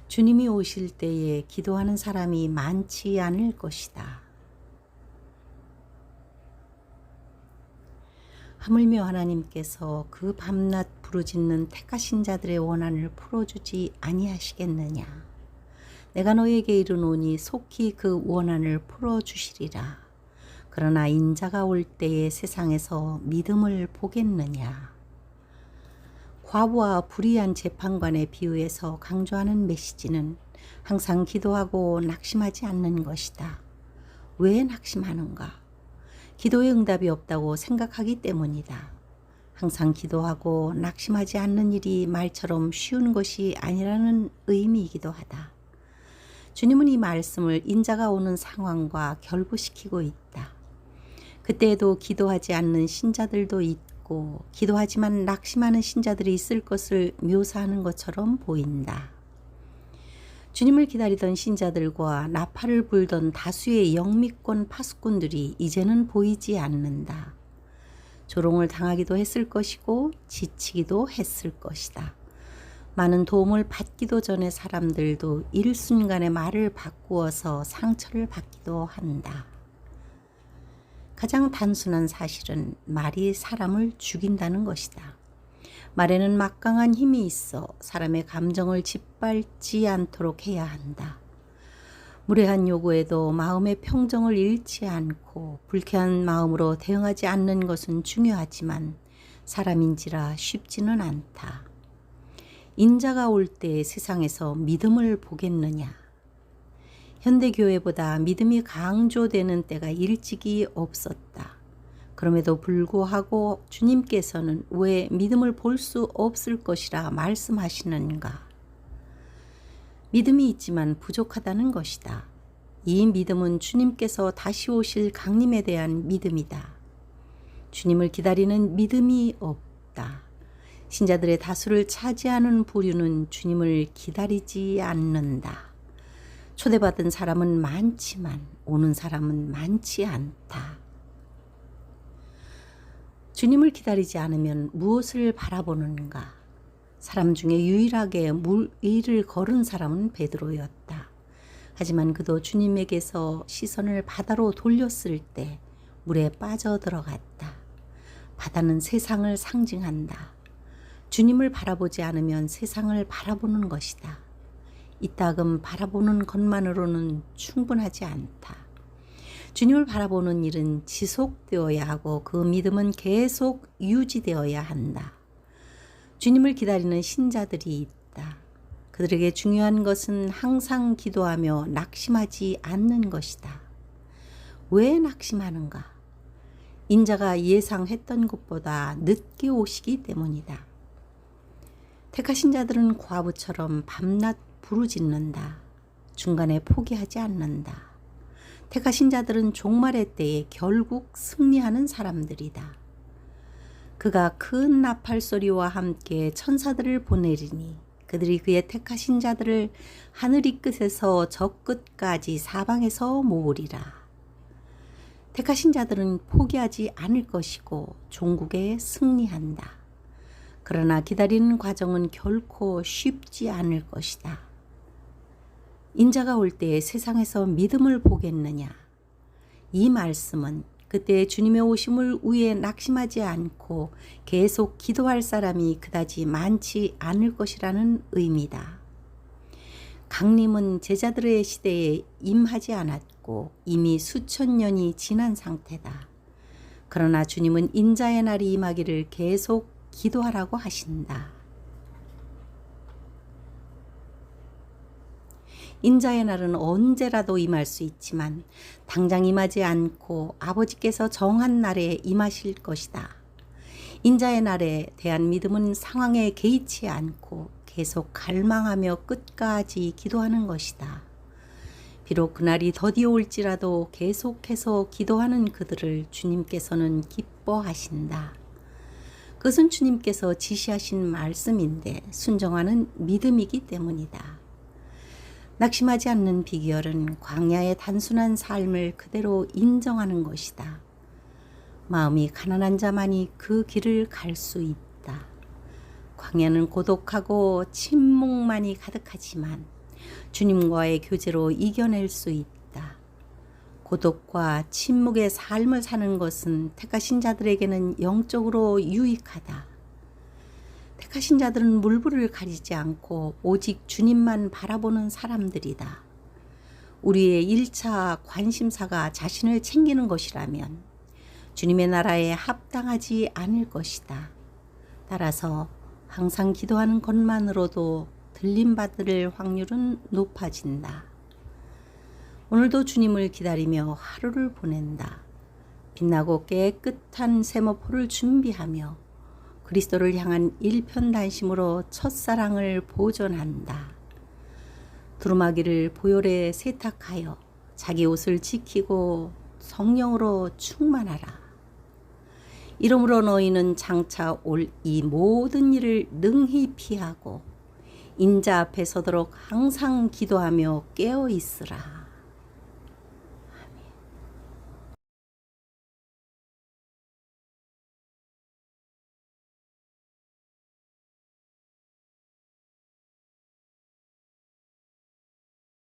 주님이 오실 때에 기도하는 사람이 많지 않을 것이다. 하물며 하나님께서 그 밤낮 부르짖는 택하신 자들의 원한을 풀어주지 아니하시겠느냐. 내가 너에게 이르노니 속히 그 원한을 풀어주시리라. 그러나 인자가 올 때에 세상에서 믿음을 보겠느냐. 과부와 불의한 재판관의 비유에서 강조하는 메시지는 항상 기도하고 낙심하지 않는 것이다. 왜 낙심하는가? 기도의 응답이 없다고 생각하기 때문이다. 항상 기도하고 낙심하지 않는 일이 말처럼 쉬운 것이 아니라는 의미이기도 하다. 주님은 이 말씀을 인자가 오는 상황과 결부시키고 있다. 그때에도 기도하지 않는 신자들도 있고 기도하지만 낙심하는 신자들이 있을 것을 묘사하는 것처럼 보인다. 주님을 기다리던 신자들과 나팔을 불던 다수의 영미권 파수꾼들이 이제는 보이지 않는다. 조롱을 당하기도 했을 것이고 지치기도 했을 것이다. 많은 도움을 받기도 전에 사람들도 일순간에 말을 바꾸어서 상처를 받기도 한다. 가장 단순한 사실은 말이 사람을 죽인다는 것이다. 말에는 막강한 힘이 있어 사람의 감정을 짓밟지 않도록 해야 한다. 무례한 요구에도 마음의 평정을 잃지 않고 불쾌한 마음으로 대응하지 않는 것은 중요하지만 사람인지라 쉽지는 않다. 인자가 올 때 세상에서 믿음을 보겠느냐. 현대교회보다 믿음이 강조되는 때가 일찍이 없었다. 그럼에도 불구하고 주님께서는 왜 믿음을 볼 수 없을 것이라 말씀하시는가? 믿음이 있지만 부족하다는 것이다. 이 믿음은 주님께서 다시 오실 강림에 대한 믿음이다. 주님을 기다리는 믿음이 없다. 신자들의 다수를 차지하는 부류는 주님을 기다리지 않는다. 초대받은 사람은 많지만 오는 사람은 많지 않다. 주님을 기다리지 않으면 무엇을 바라보는가? 사람 중에 유일하게 물 위를 걸은 사람은 베드로였다. 하지만 그도 주님에게서 시선을 바다로 돌렸을 때 물에 빠져들어갔다. 바다는 세상을 상징한다. 주님을 바라보지 않으면 세상을 바라보는 것이다. 이따금 바라보는 것만으로는 충분하지 않다. 주님을 바라보는 일은 지속되어야 하고 그 믿음은 계속 유지되어야 한다. 주님을 기다리는 신자들이 있다. 그들에게 중요한 것은 항상 기도하며 낙심하지 않는 것이다. 왜 낙심하는가? 인자가 예상했던 것보다 늦게 오시기 때문이다. 택하신 자들은 과부처럼 밤낮 부르짖는다. 중간에 포기하지 않는다. 택하신 자들은 종말의 때에 결국 승리하는 사람들이다. 그가 큰 나팔 소리와 함께 천사들을 보내리니 그들이 그의 택하신 자들을 하늘이 끝에서 저 끝까지 사방에서 모으리라. 택하신 자들은 포기하지 않을 것이고 종국에 승리한다. 그러나 기다리는 과정은 결코 쉽지 않을 것이다. 인자가 올 때에 세상에서 믿음을 보겠느냐. 이 말씀은 그때 주님의 오심을 위해 낙심하지 않고 계속 기도할 사람이 그다지 많지 않을 것이라는 의미다. 강림은 제자들의 시대에 임하지 않았고 이미 수천 년이 지난 상태다. 그러나 주님은 인자의 날이 임하기를 계속 기도하라고 하신다. 인자의 날은 언제라도 임할 수 있지만 당장 임하지 않고 아버지께서 정한 날에 임하실 것이다. 인자의 날에 대한 믿음은 상황에 개의치 않고 계속 갈망하며 끝까지 기도하는 것이다. 비록 그날이 더디어 올지라도 계속해서 기도하는 그들을 주님께서는 기뻐하신다. 그것은 주님께서 지시하신 말씀인데 순종하는 믿음이기 때문이다. 낙심하지 않는 비결은 광야의 단순한 삶을 그대로 인정하는 것이다. 마음이 가난한 자만이 그 길을 갈 수 있다. 광야는 고독하고 침묵만이 가득하지만 주님과의 교제로 이겨낼 수 있다. 고독과 침묵의 삶을 사는 것은 택하신 자들에게는 영적으로 유익하다. 택하신 자들은 물불을 가리지 않고 오직 주님만 바라보는 사람들이다. 우리의 1차 관심사가 자신을 챙기는 것이라면 주님의 나라에 합당하지 않을 것이다. 따라서 항상 기도하는 것만으로도 들림받을 확률은 높아진다. 오늘도 주님을 기다리며 하루를 보낸다. 빛나고 깨끗한 세마포를 준비하며 그리스도를 향한 일편단심으로 첫사랑을 보존한다. 두루마기를 보혈에 세탁하여 자기 옷을 지키고 성령으로 충만하라. 이러므로 너희는 장차 올 이 모든 일을 능히 피하고 인자 앞에 서도록 항상 기도하며 깨어 있으라.